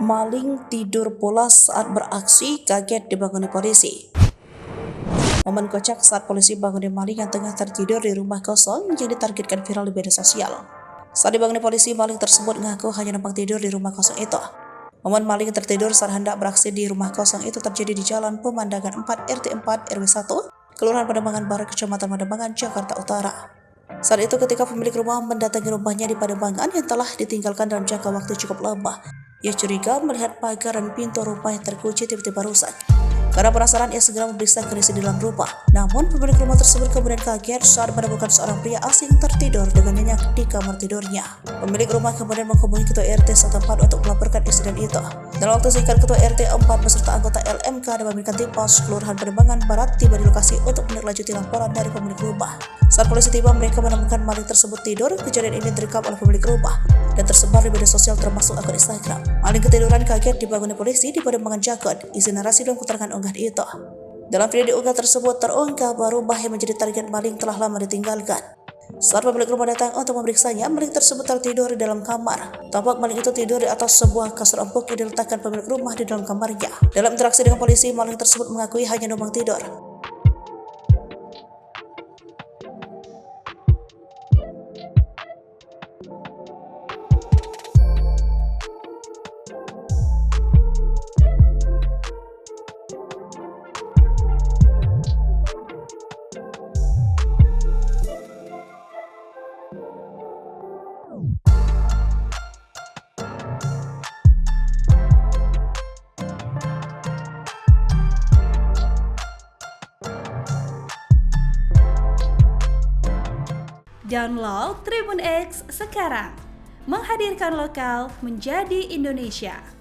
Maling tidur pulas saat beraksi, kaget dibanguni polisi. Momen kocak saat polisi banguni maling yang tengah tertidur di rumah kosong yang ditargetkan viral di media sosial. Saat dibanguni polisi, maling tersebut mengaku hanya numpang tidur di rumah kosong itu. Momen maling tertidur saat hendak beraksi di rumah kosong itu terjadi di Jalan Pemandangan 4 RT 4 RW 1, Kelurahan Pademangan Barat, Kecamatan Pademangan, Jakarta Utara. Saat itu ketika pemilik rumah mendatangi rumahnya di Pademangan yang telah ditinggalkan dalam jangka waktu cukup lama, ia curiga melihat pagar dan pintu rumah yang terkunci tiba-tiba rusak. Karena penasaran, ia segera memeriksa kondisi di dalam rumah. Namun pemilik rumah tersebut kemudian kaget saat menemukan seorang pria asing tertidur dengan nyenyak di kamar tidurnya. Pemilik rumah kemudian menghubungi ketua RT setempat untuk melaporkan insiden itu. Dalam waktu singkat, ketua RT 4 beserta anggota LMK dan pemilikan Tipos Kelurahan Pademangan Barat tiba di lokasi untuk menindaklanjuti laporan dari pemilik rumah. Saat polisi tiba, mereka menemukan maling tersebut tidur. Kejadian ini direkam oleh pemilik rumah dan tersebar di media sosial termasuk akun Instagram. Maling ketiduran kaget dibanguni polisi di Pademangan Jakarta. Isi narasi dan keterangan unggahan itu. Dalam video diunggah tersebut terungkap bahwa rumah yang menjadi target maling telah lama ditinggalkan. Saat pemilik rumah datang untuk memeriksanya, maling tersebut tertidur di dalam kamar. Tampak maling itu tidur di atas sebuah kasur empuk yang diletakkan pemilik rumah di dalam kamarnya. Dalam interaksi dengan polisi, maling tersebut mengakui hanya numpang tidur. Download Tribun X sekarang, menghadirkan lokal menjadi Indonesia.